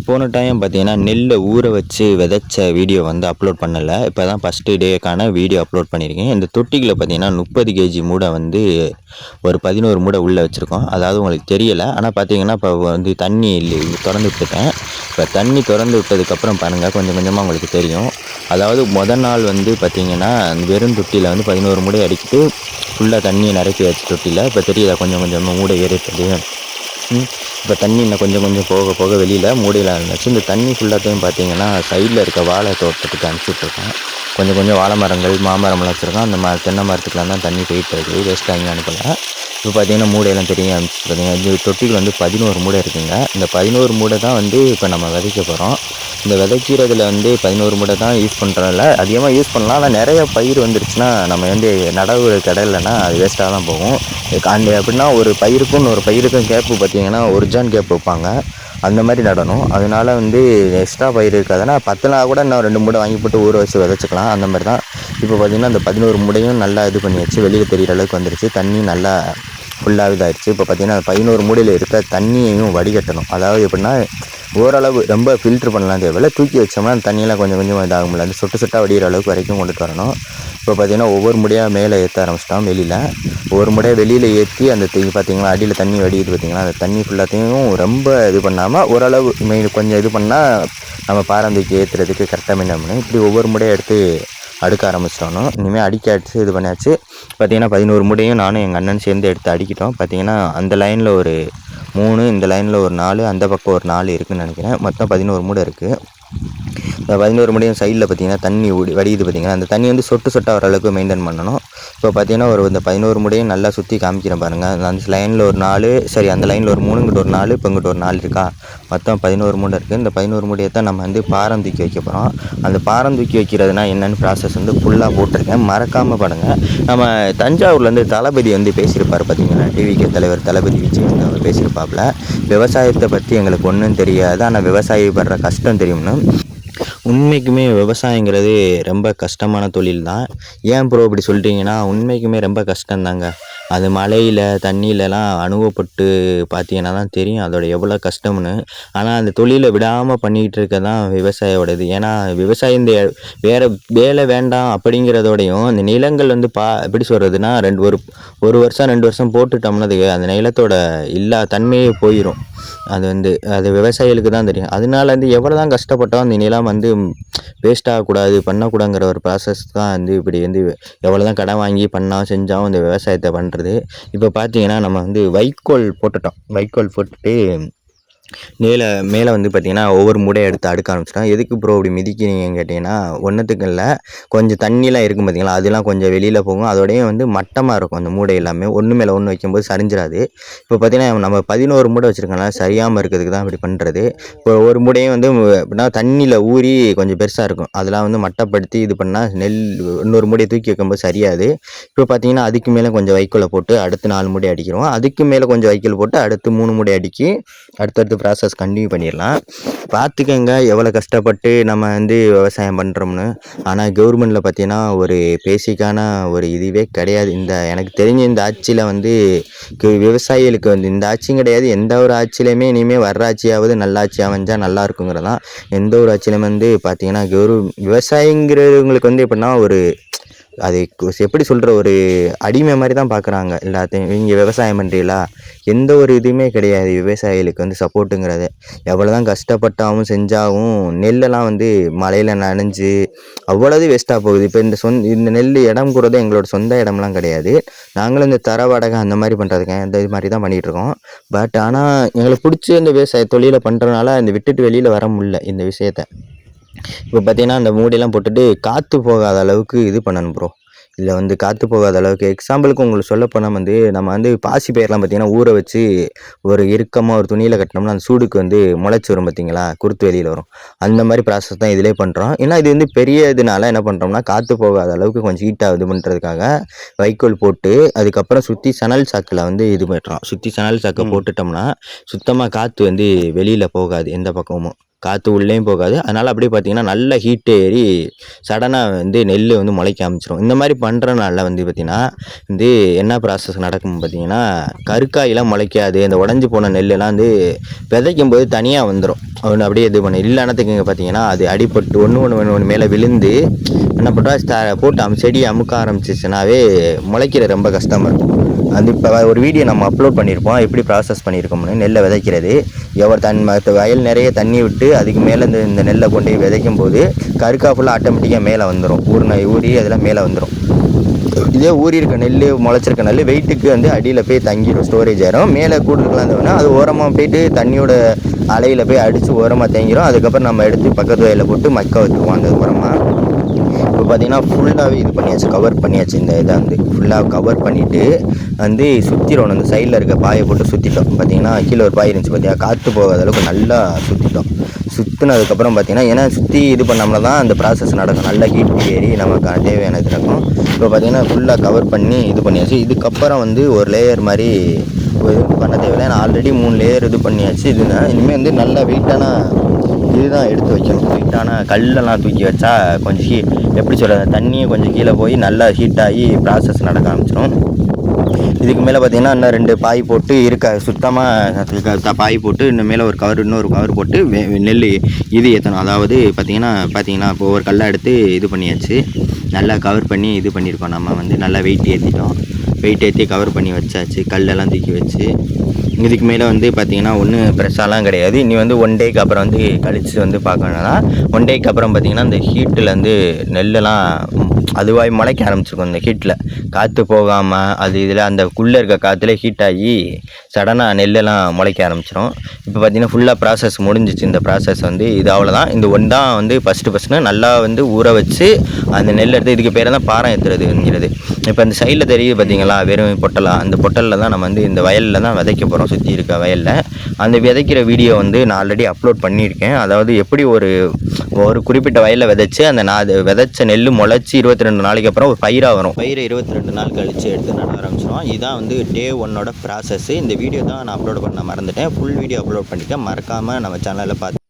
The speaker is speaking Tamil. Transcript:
போன டைம் பார்த்தீங்கன்னா, நெல்லை ஊற வச்சு விதைச்ச வீடியோ வந்து அப்லோட் பண்ணல. இப்போ தான் ஃபர்ஸ்ட்டு டேக்கான வீடியோ அப்லோட் பண்ணியிருக்கேன். இந்த தொட்டிக்குள்ள பார்த்தீங்கன்னா, 30 கேஜி மூடை வந்து ஒரு 11 மூடை உள்ளே வச்சுருக்கோம். அதாவது உங்களுக்கு தெரியல. ஆனால் பார்த்தீங்கன்னா, இப்போ வந்து தண்ணி தொறந்து விட்டுட்டேன். இப்போ தண்ணி திறந்து விட்டதுக்கப்புறம் பாருங்கள், கொஞ்சம் கொஞ்சமாக உங்களுக்கு தெரியும். அதாவது மொதல் நாள் வந்து பார்த்தீங்கன்னா, வெறும் தொட்டியில் வந்து 11 மூடை அடிக்கிட்டு ஃபுல்லாக தண்ணியை நிரப்பியாச்சு தொட்டியில். இப்போ தெரியுதா கொஞ்சம் கொஞ்சமாக மூடை ஏறிட்டது. இப்போ தண்ணி இன்னும் கொஞ்சம் கொஞ்சம் போக போக வெளியில் மூடையில் இருந்துச்சு. இந்த தண்ணி ஃபுல்லாத்தையும் பார்த்தீங்கன்னா, சைடில் இருக்க வாழை தோட்டத்துக்கு அனுப்பிச்சுட்ருக்கேன். கொஞ்சம் கொஞ்சம் வாழை மரங்கள், மாமரம்லாம் வச்சுருக்கோம். அந்த தென்னை மரத்துக்குலாம் தான் தண்ணி போயிட்டு இருக்குது. வேஸ்ட்டாக இங்கே அனுப்பலை. இப்போ பார்த்தீங்கன்னா, மூடையெல்லாம் தெரிய ஆரம்பிச்சு. பார்த்தீங்கன்னா, இந்த தொட்டிகள் வந்து 11 மூடை இருக்குங்க. இந்த 11 மூடை தான் வந்து இப்போ நம்ம விதைக்க போகிறோம். இந்த விதைக்கிறதுல வந்து 11 மூடை தான் யூஸ் பண்ணுறதில்ல. அதிகமாக யூஸ் பண்ணலாம். ஆனால் நிறைய பயிர் வந்துருச்சுன்னா நம்ம வந்து நடவு கிடலைன்னா அது வேஸ்ட்டாக தான் போகும். அந்த எப்படின்னா, ஒரு பயிருக்கும் ஒரு பயிருக்கும் கேப்பு பார்த்தீங்கன்னா, ஒரு ஜான் கேப் வைப்பாங்க. அந்த மாதிரி நடணும். அதனால வந்து எக்ஸ்ட்ரா பயிர் இருக்காதுன்னா 10 நாள் கூட இன்னும் 2 மூடை வாங்கி போட்டு ஊற வச்சு விதைச்சிக்கலாம். அந்த மாதிரி தான். இப்போ பார்த்தீங்கன்னா, அந்த 11 மூடையும் நல்லா இது பண்ணியாச்சு. வெளியில் தெரிகிற அளவுக்கு வந்துருச்சு. தண்ணி நல்லா ஃபுல்லாக இதாகிடுச்சு. இப்போ பார்த்தீங்கன்னா, 11 மூடையில் இருக்க தண்ணியையும் வடிகட்டணும். அதாவது எப்படின்னா, ஓரளவு ரொம்ப ஃபில்ட்ரு பண்ணலாம் தேவையில்லை. தூக்கி வச்சோம்னா அந்த தண்ணியெல்லாம் கொஞ்சம் கொஞ்சம் இதாகும்ல, அந்த சொட்டு சொட்டாக வடிகிற அளவுக்கு வரைக்கும் கொண்டுட்டு வரணும். இப்போ பார்த்தீங்கன்னா, ஒவ்வொரு முறையாக மேலே ஏற்ற ஆரம்பிச்சிட்டோம். வெளியில் ஒரு முறையாக வெளியில் ஏற்றி அந்த பார்த்தீங்களா, அடியில் தண்ணி வடியுது பார்த்தீங்களா, அந்த தண்ணி ஃபுல்லாத்தையும் ரொம்ப இது பண்ணாமல் ஓரளவு கொஞ்சம் இது பண்ணால் நம்ம பாரம்பரியம் ஏற்றுறதுக்கு கரெக்டாக பண்ணணும். இப்படி ஒவ்வொரு முறையாக எடுத்து அடுக்க ஆரம்பிச்சிட்டோம். இனிமேல் அடிக்க அடிச்சு இது பண்ணியாச்சு. பார்த்தீங்கன்னா, 11 மூடையும் நானும் எங்கள் அண்ணன் சேர்ந்து எடுத்து அடிக்கிட்டோம். பார்த்தீங்கன்னா, அந்த லைனில் ஒரு 3, இந்த லைனில் ஒரு 4, அந்த பக்கம் ஒரு 4 இருக்குதுன்னு நினைக்கிறேன். மொத்தம் 11 மூடை இருக்குது. இந்த 11 மூடையும் சைடில் பார்த்தீங்கன்னா தண்ணி வடியுது பார்த்தீங்கன்னா, அந்த தண்ணி வந்து சொட்டு சொட்டாக வர அளவுக்கு மெயின்டைன் பண்ணணும். இப்போ பார்த்தீங்கன்னா, இந்த 11 மூடையும் நல்லா சுற்றி காமிக்கிறேன் பாருங்கள். அந்த லைனில் ஒரு 4, சரி அந்த லைனில் ஒரு 3, இங்கிட்ட ஒரு 4, இப்போ இங்கிட்ட ஒரு 4 இருக்கா. மொத்தம் 11 மூடை இருக்குது. இந்த 11 மூடையை தான் நம்ம வந்து பாரம் தூக்கி வைக்க போகிறோம். அந்த பாரம் தூக்கி வைக்கிறதுனா என்னென்னு ப்ராசஸ் வந்து ஃபுல்லாக போட்டிருக்கேன். மறக்காமல் பாருங்கள். நம்ம தஞ்சாவூர்லேருந்து தளபதி வந்து பேசியிருப்பார் பார்த்தீங்கன்னா, டிவிகே தலைவர் தளபதி விஜய் வந்து அவர் பேசியிருப்பாப்புல. விவசாயத்தை பற்றி எங்களுக்கு ஒன்றும் தெரியாது, ஆனால் விவசாயி படுற கஷ்டம் தெரியும்னு. உண்மைக்குமே விவசாயங்கிறது ரொம்ப கஷ்டமான தொழில் தான். ஏன் ப்ரோ இப்படி சொல்லிட்டீங்கன்னா, உண்மைக்குமே ரொம்ப கஷ்டம்தாங்க. அது மழையில் தண்ணியிலலாம் அனுபவப்பட்டு பார்த்தீங்கன்னா தான் தெரியும் அதோட எவ்வளோ கஷ்டம்னு. ஆனால் அந்த தொழிலை விடாமல் பண்ணிக்கிட்டு இருக்க தான் விவசாயோடது. ஏன்னா விவசாயம் இந்த வேறு வேலை வேண்டாம் அப்படிங்கிறதோடையும், இந்த நிலங்கள் வந்து எப்படி சொல்கிறதுனா, ஒரு வருஷம் 2 வருஷம் போட்டுட்டோம்னது அந்த நிலத்தோட தன்மையே போயிடும். அது விவசாயிகளுக்கு தான் தெரியும். அதனால வந்து எவ்வளோ தான் கஷ்டப்பட்டோம் அந்த நிலம் வந்து வேஸ்ட் ஆகக்கூடாது, பண்ணக்கூடாதுங்கிற ஒரு ப்ராசஸ் தான் வந்து இப்படி வந்து எவ்வளோ தான் கடன் வாங்கி செஞ்சாலும் இந்த விவசாயத்தை பண்ணுறது. இப்போ பார்த்தீங்கன்னா, நம்ம வந்து வைக்கோல் போட்டுட்டு மேலே வந்து பார்த்திங்கன்னா, ஒவ்வொரு மூடையை எடுத்து அடுக்க ஆரம்பிச்சிட்டோம். எதுக்கு ப்ரோ இப்படி மிதிக்கிறீங்கன்னு கேட்டிங்கன்னா, ஒன்றுத்துக்கும் இல்லை, கொஞ்சம் தண்ணிலாம் இருக்கும் பார்த்திங்களா, அதெல்லாம் கொஞ்சம் வெளியில் போகும். அதோடையும் வந்து மட்டமாக இருக்கும் அந்த மூடை எல்லாமே. ஒன்று மேலே ஒன்று வைக்கும்போது சரிஞ்சிடாது. இப்போ பார்த்திங்கன்னா, நம்ம 11 மூடை வச்சுருக்கனால சரியாமல் இருக்கிறதுக்கு தான் இப்படி பண்ணுறது. இப்போ ஒரு மூடையும் வந்து எப்படின்னா தண்ணியில் ஊறி கொஞ்சம் பெருசாக இருக்கும். அதெல்லாம் வந்து மட்டப்படுத்தி இது பண்ணால் இன்னொரு மூடையை தூக்கி வைக்கும்போது சரியாது. இப்போ பார்த்திங்கன்னா, அதுக்கு மேலே கொஞ்சம் வைக்கோலை போட்டு அடுத்து 4 மூடை அடிக்கிறோம். அதுக்கு மேலே கொஞ்சம் வைக்கோல் போட்டு அடுத்து 3 மூடை அடிக்கி அடுத்தடுத்து ப்ராசஸ் கண்டினியூ பண்ணிடலாம். பார்த்துக்கங்க எவ்வளோ கஷ்டப்பட்டு நம்ம வந்து விவசாயம் பண்ணுறோம்னு. ஆனால் கவர்மெண்ட்டில் பார்த்தீங்கன்னா, ஒரு பேசிக்கான ஒரு இதுவே கிடையாது. எனக்கு தெரிஞ்ச இந்த ஆட்சியில் வந்து விவசாயிகளுக்கு வந்து இந்த ஆட்சியும் கிடையாது. எந்த ஒரு ஆட்சியிலையுமே இனிமேல் வர்ற ஆட்சியாவது நல்ல ஆட்சியாக அமைஞ்சால் நல்லா இருக்குங்கிறதான். எந்த ஒரு ஆட்சியிலும் வந்து பார்த்தீங்கன்னா, விவசாயிங்கிறவங்களுக்கு வந்து எப்படின்னா, அது எப்படி சொல்கிற, ஒரு அடிமை மாதிரி தான் பார்க்குறாங்க எல்லாத்தையும். இங்கே விவசாயம் பண்ணுறீங்களா, எந்த ஒரு இதுவுமே கிடையாது விவசாயிகளுக்கு வந்து சப்போர்ட்டுங்கிறது. எவ்வளோ தான் கஷ்டப்பட்டாவும் செஞ்சாவும் நெல்லெல்லாம் வந்து மழையில் நனைஞ்சு அவ்வளோது வேஸ்ட்டாக போகுது. இப்போ இந்த நெல் இடம் கூடதான் எங்களோட சொந்த இடம்லாம் கிடையாது. நாங்களும் இந்த தர வாடகை அந்த மாதிரி பண்ணுறதுக்கு இந்த இது மாதிரி தான் பண்ணிகிட்ருக்கோம். பட் ஆனால் எங்களுக்கு பிடிச்சி இந்த விவசாய தொழிலை பண்ணுறதுனால இந்த விட்டுட்டு வெளியில் வர முடியல இந்த விஷயத்த. இப்போ பார்த்தீங்கன்னா, அந்த மூடியெல்லாம் போட்டுட்டு காற்று போகாத அளவுக்கு இது பண்ணணும் ப்ரோ. இதில் வந்து காற்று போகாத அளவுக்கு எக்ஸாம்பிளுக்கு உங்களுக்கு சொல்லப்போனால் வந்து நம்ம வந்து பாசி பயிரெலாம் பார்த்திங்கன்னா ஊற வச்சு ஒரு இறுக்கமாக ஒரு துணியில் கட்டினோம்னா அந்த சூடுக்கு வந்து முளைச்சி வரும் பார்த்திங்களா, குருத்து வெளியில் வரும். அந்த மாதிரி ப்ராசஸ் தான் இதிலே பண்ணுறோம். ஏன்னா இது வந்து பெரிய இதனால என்ன பண்ணுறோம்னா, காற்று போகாத அளவுக்கு கொஞ்சம் ஹீட்டாக இது பண்ணுறதுக்காக வைக்கோல் போட்டு அதுக்கப்புறம் சுற்றி சணல் சாக்கில் வந்து இது பண்ணுறோம். சுற்றி சணல் சாக்கை போட்டுட்டோம்னா சுத்தமாக காற்று வந்து வெளியில் போகாது எந்த பக்கமும். காற்று உள்ளேயும் போகாது. அதனால் அப்படியே பார்த்தீங்கன்னா நல்ல ஹீட்டு ஏறி சடனாக வந்து நெல் வந்து முளைக்க ஆரம்பிச்சிடும். இந்த மாதிரி பண்ணுறனால வந்து பார்த்திங்கன்னா வந்து என்ன ப்ராசஸ் நடக்கும் பார்த்திங்கன்னா கருக்காயெல்லாம் முளைக்காது. இந்த உடஞ்சி போன நெல்லெல்லாம் வந்து விதைக்கும் போது தனியாக வந்துடும். ஒன்று அப்படியே இது பண்ணி இல்லைன்னத்துக்கு இங்கே பார்த்தீங்கன்னா அது அடிபட்டு ஒன்று மேலே விழுந்து என்ன பண்ணுறா போட்டு செடியை அமுக்க ஆரம்பிச்சிச்சுனாவே முளைக்கிற ரொம்ப கஷ்டமாக இருக்கும். அது இப்போ ஒரு வீடியோ நம்ம அப்லோட் பண்ணியிருப்போம், எப்படி ப்ராசஸ் பண்ணியிருக்கோம்னு. நெல்லை விதைக்கிறது வயல் நிறைய தண்ணி விட்டு அதுக்கு மேலே இந்த நெல்லை கொண்டு போய் விதைக்கும் போது கருக்கா ஃபுல்லாக ஆட்டோமேட்டிக்காக மேலே வந்துடும். ஊறி அதெல்லாம் மேலே வந்துடும். இதே ஊறி இருக்க நெல் முளைச்சிருக்க நெல் வெயிட்டுக்கு வந்து அடியில் போய் தங்கிடும், ஸ்டோரேஜ் ஆயிரும். மேலே கூடுதலாக இருந்தோம்னா அது ஓரமாக போயிட்டு தண்ணியோட அலையில் போய் அடித்து ஓரமாக தேங்கிடும். அதுக்கப்புறம் நம்ம எடுத்து பக்கத்து வயலில் போட்டு மக்க வச்சுக்குவோம். அந்த ஓரமாக இப்போ பார்த்தீங்கன்னா ஃபுல்லாகவே இது பண்ணியாச்சு, கவர் பண்ணியாச்சு. இந்த இதை வந்து ஃபுல்லாக கவர் பண்ணிவிட்டு வந்து சுற்றிடணும். அந்த சைடில் இருக்க பாயை போட்டு சுற்றிட்டோம். பார்த்தீங்கன்னா கீழே ஒரு பாய் இருந்துச்சு பார்த்தியா, காற்று போகாத அளவுக்கு நல்லா சுற்றிட்டோம். சுற்றினதுக்கப்புறம் பார்த்தீங்கன்னா ஏன்னா சுற்றி இது பண்ணோம்னா தான் அந்த ப்ராசஸ் நடக்கும். நல்லா ஹீட் ஏறி நமக்கு தேவையானது நடக்கும். இப்போ பார்த்தீங்கன்னா ஃபுல்லாக கவர் பண்ணி இது பண்ணியாச்சு. இதுக்கப்புறம் வந்து ஒரு லேயர் மாதிரி இது பண்ண தேவையில்லை. நான் ஆல்ரெடி 3 லேயர் இது பண்ணியாச்சு. இதுதான் இனிமேல் வந்து நல்லா வெயிட்டான இதுதான் எடுத்து வைக்கணும். வெயிட்டான கல்லெல்லாம் தூக்கி வச்சா கொஞ்சம் எப்படி சொல்கிறது, தண்ணியை கொஞ்சம் கீழே போய் நல்லா ஹீட்டாகி ப்ராசஸ் நடக்க ஆரம்பிச்சிடும். இதுக்கு மேலே பார்த்திங்கன்னா இன்னும் 2 பாய் போட்டு சுத்தமாக பாய் போட்டு இன்னும் மேலே இன்னொரு கவர் போட்டு நெல் இது ஏற்றணும். அதாவது பார்த்திங்கன்னா இப்போ ஒரு கல்லை எடுத்து இது பண்ணியாச்சு. நல்லா கவர் பண்ணி இது பண்ணியிருக்கோம். நம்ம வந்து நல்லா வெயிட் ஏற்றிட்டோம். வெயிட் ஏற்றி கவர் பண்ணி வச்சாச்சு. கல்லெல்லாம் தூக்கி வச்சு இதுக்கு மேலே வந்து பார்த்திங்கன்னா ஒன்றும் ப்ரெஷ்ஷாலாம் கிடையாது. இனி வந்து 1 டேக்கு அப்புறம் வந்து கழித்து வந்து பார்க்கணுன்னா 1 டேக்கு அப்புறம் பார்த்திங்கன்னா இந்த ஹீட்டில் வந்து நெல்லெல்லாம் அதுவாக முளைக்க ஆரம்பிச்சிருக்கும். இந்த ஹீட்டில் காற்று போகாமல் அது இதில் அந்த குள்ளே இருக்க காற்றுல ஹீட் ஆகி சடனாக நெல்லெல்லாம் முளைக்க ஆரம்பிச்சிடும். இப்போ பார்த்திங்கன்னா ஃபுல்லாக ப்ராசஸ் முடிஞ்சிச்சு. இந்த ப்ராசஸ் வந்து இது அவ்வளோதான். இந்த ஒன் தான் வந்து ஃபஸ்ட்டு நல்லா வந்து ஊற வச்சு அந்த நெல் எடுத்து இதுக்கு பேர் தான் பாரம் ஏற்றுறதுங்கிறது. இப்போ அந்த சைடில் தெரியுது பார்த்திங்களா, வெறும் பொட்டலாக, அந்த பொட்டலில் தான் நம்ம வந்து இந்த வயலில் தான் விதைக்க போகிறோம். சுற்றி இருக்க வயலில் அந்த விதைக்கிற வீடியோ வந்து நான் ஆல்ரெடி அப்லோட் பண்ணியிருக்கேன். அதாவது எப்படி ஒரு குறிப்பிட்ட வயலில் விதைச்சி அந்த விதைச்ச நெல் முளைச்சி 22 நாளைக்கு அப்புறம் ஒரு பயிராக வரும். பயிரை 22 நாள் கழித்து எடுத்து நட ஆரம்பிச்சிடும். இதுதான் வந்து டே 1ஓட ப்ராசஸ்ஸு. இந்த வீடியோ தான் நான் அப்லோட் பண்ண மறந்துட்டேன். ஃபுல் வீடியோ அப்லோட் பண்ணிவிட்டேன். மறக்காமல் நம்ம சேனலில் பார்த்து